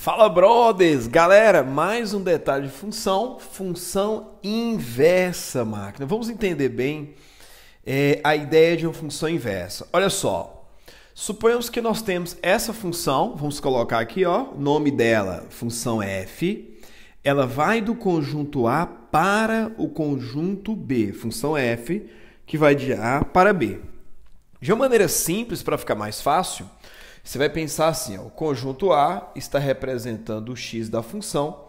Fala, brothers! Galera, mais um detalhe de função inversa, máquina. Vamos entender bem a ideia de uma função inversa. Olha só, suponhamos que nós temos essa função, vamos colocar aqui, ó, o nome dela, função f, ela vai do conjunto A para o conjunto B, função f, que vai de A para B. De uma maneira simples, para ficar mais fácil, você vai pensar assim, ó, o conjunto A está representando o x da função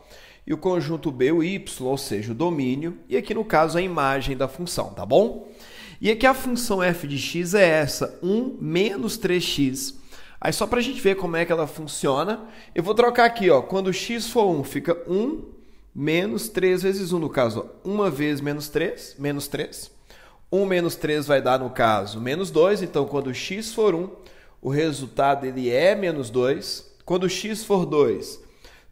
e o conjunto B o y, ou seja, o domínio, e aqui no caso a imagem da função, tá bom? E aqui a função f de x é essa, 1 menos 3x. Aí só para a gente ver como é que ela funciona, eu vou trocar aqui, ó, quando x for 1, fica 1 menos 3 vezes 1, no caso, ó, 1 vezes menos 3, menos 3. 1 menos 3 vai dar, no caso, menos 2, então quando x for 1, o resultado ele é menos 2. Quando x for 2,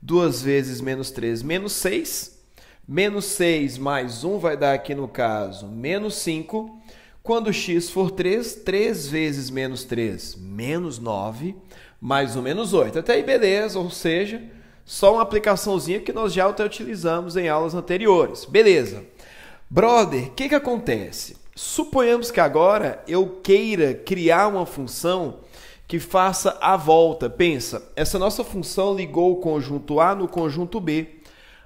2 vezes menos 3, menos 6. Menos 6 mais 1 vai dar aqui no caso menos 5. Quando x for 3, 3 vezes menos 3, menos 9. Mais 1, menos 8. Até aí beleza, ou seja, só uma aplicaçãozinha que nós já até utilizamos em aulas anteriores. Beleza. Brother, o que acontece? Suponhamos que agora eu queira criar uma função que faça a volta. Pensa, essa nossa função ligou o conjunto A no conjunto B.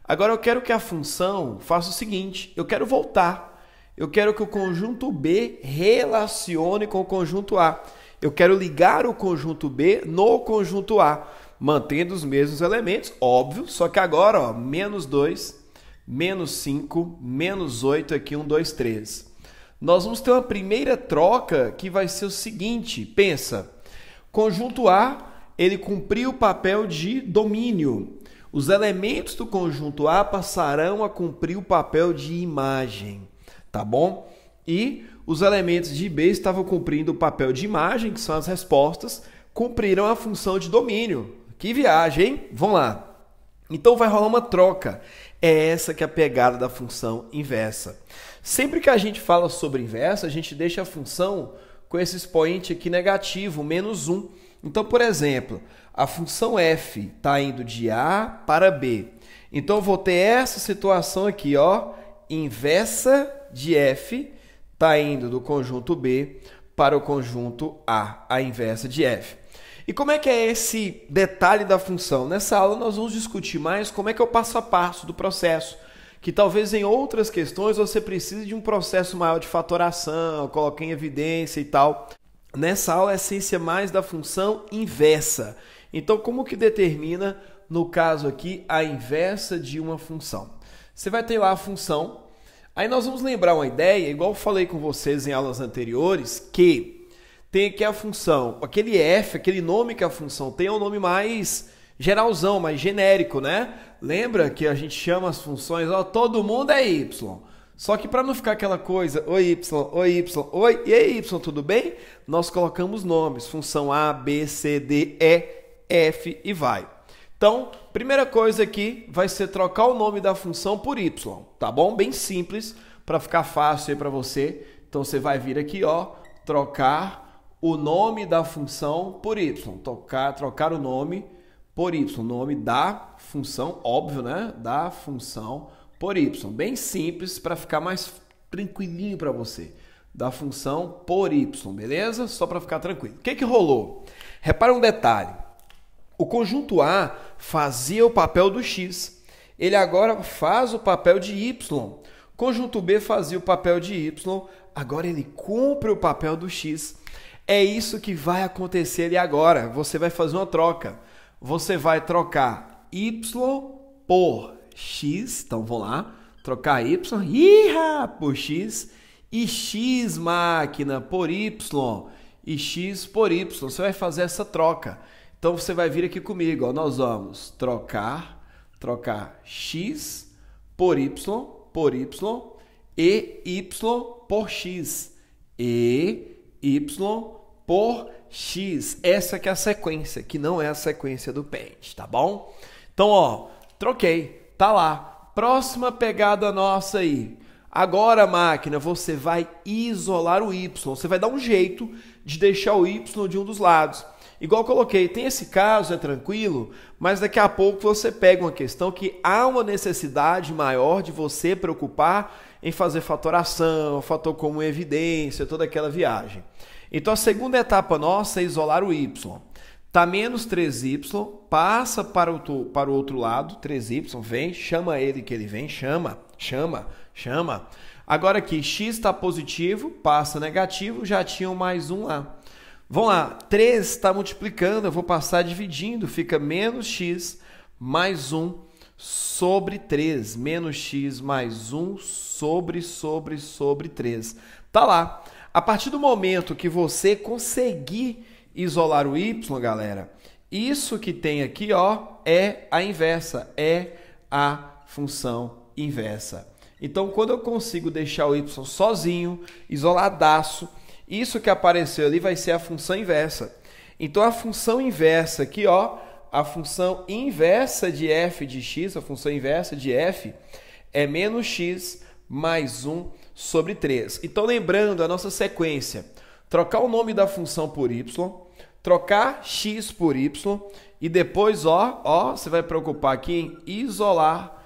Agora eu quero que a função faça o seguinte, eu quero voltar. Eu quero que o conjunto B relacione com o conjunto A. Eu quero ligar o conjunto B no conjunto A, mantendo os mesmos elementos, óbvio, só que agora, ó, menos 2, menos 5, menos 8, aqui 1, 2, 3. Nós vamos ter uma primeira troca que vai ser o seguinte, pensa, conjunto A, ele cumpriu o papel de domínio. Os elementos do conjunto A passarão a cumprir o papel de imagem, tá bom? E os elementos de B estavam cumprindo o papel de imagem, que são as respostas, cumprirão a função de domínio. Que viagem, hein? Vamos lá. Então vai rolar uma troca. É essa que é a pegada da função inversa. Sempre que a gente fala sobre inversa, a gente deixa a função com esse expoente aqui negativo, menos 1. Então, por exemplo, a função f está indo de A para B. Então, eu vou ter essa situação aqui, ó, inversa de f está indo do conjunto B para o conjunto A inversa de f. E como é que é esse detalhe da função? Nessa aula nós vamos discutir mais como é que é o passo a passo do processo, que talvez em outras questões você precise de um processo maior de fatoração, colocar em evidência e tal. Nessa aula a essência mais da função inversa. Então como que determina, no caso aqui, a inversa de uma função? Você vai ter lá a função, aí nós vamos lembrar uma ideia, igual eu falei com vocês em aulas anteriores, que tem aqui a função, aquele f, aquele nome que a função tem é um nome mais geralzão, mais genérico, né? Lembra que a gente chama as funções, ó, todo mundo é y. Só que para não ficar aquela coisa, oi, e aí, y, tudo bem? Nós colocamos nomes, função A, B, C, D, E, F e vai. Então, primeira coisa aqui vai ser trocar o nome da função por y, tá bom? Bem simples, para ficar fácil aí para você. Então, você vai vir aqui, ó, trocar o nome da função por y, trocar o nome por y, nome da função, óbvio, né? Da função por y, bem simples para ficar mais tranquilinho para você. Da função por y, beleza? Só para ficar tranquilo. O que rolou? Repara um detalhe. O conjunto A fazia o papel do x. Ele agora faz o papel de y. O conjunto B fazia o papel de y. Agora ele cumpre o papel do x. É isso que vai acontecer ali agora. Você vai fazer uma troca. Você vai trocar y por x. Então, vamos lá. Trocar y por x. E x máquina por y. E x por y. Você vai fazer essa troca. Então, você vai vir aqui comigo. Ó, nós vamos trocar x por y e y por x. E y por x. Essa que é a sequência, que não é a sequência do Paint, tá bom? Então, ó, troquei, tá lá. Próxima pegada nossa aí. Agora, máquina, você vai isolar o y. Você vai dar um jeito de deixar o y de um dos lados. igual eu coloquei, tem esse caso, é tranquilo, mas daqui a pouco você pega uma questão que há uma necessidade maior de você preocupar em fazer fatoração, fator comum evidência, toda aquela viagem. Então a segunda etapa nossa é isolar o y. Tá menos 3y, passa para o outro lado, 3y, vem, chama ele que ele vem, chama. Agora aqui, x está positivo, passa negativo, já tinha um mais 1 lá. Vamos lá, 3 está multiplicando, eu vou passar dividindo, fica menos x mais 1 sobre 3. Menos x mais 1 sobre 3. Tá lá. A partir do momento que você conseguir isolar o y, galera, isso que tem aqui, ó, é a inversa, é a função inversa. Então, quando eu consigo deixar o y sozinho, isoladaço, isso que apareceu ali vai ser a função inversa. Então, a função inversa aqui, ó, a função inversa de f de x, a função inversa de f, é menos x mais 1 sobre 3. Então, lembrando a nossa sequência, trocar o nome da função por y, trocar x por y e depois, ó, você vai preocupar aqui em isolar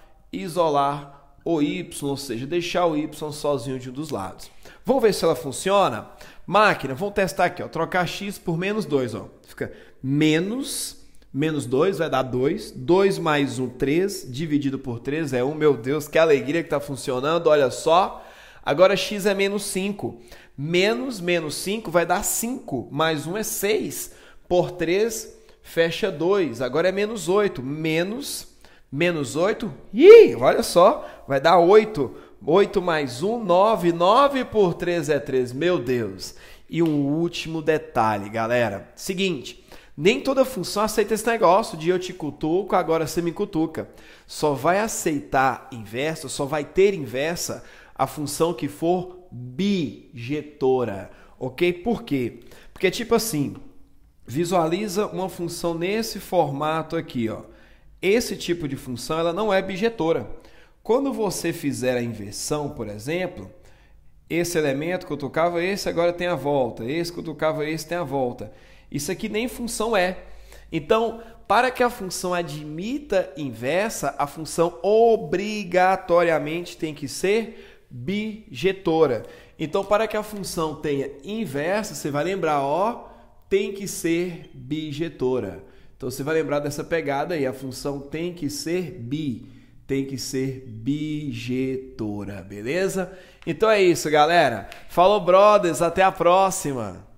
o y, ou seja, deixar o y sozinho de um dos lados. Vamos ver se ela funciona? Máquina, vamos testar aqui, ó, trocar x por menos 2, ó. Fica menos 2 vai dar 2, 2 mais 1, 3, dividido por 3 é 1, meu Deus, que alegria que está funcionando, olha só. Agora x é menos 5, menos 5 vai dar 5, mais 1 é 6, por 3 fecha 2, agora é menos 8, menos 8, olha só, vai dar 8, 8 mais 1, 9, 9 por 3 é 3, meu Deus. E um último detalhe, galera, seguinte, nem toda função aceita esse negócio de eu te cutuco, agora você me cutuca. Só vai aceitar inversa, só vai ter inversa a função que for bijetora, ok? Por quê? Porque tipo assim, visualiza uma função nesse formato aqui, ó. Esse tipo de função ela não é bijetora. Quando você fizer a inversão, por exemplo, esse elemento cutucava esse, agora tem a volta. Esse cutucava esse, tem a volta. Isso aqui nem função é. Então, para que a função admita inversa, a função obrigatoriamente tem que ser bijetora. Então, para que a função tenha inversa, você vai lembrar, ó, tem que ser bijetora. Então, você vai lembrar dessa pegada aí, a função tem que ser bijetora, beleza? Então é isso, galera. Falou, brothers, até a próxima!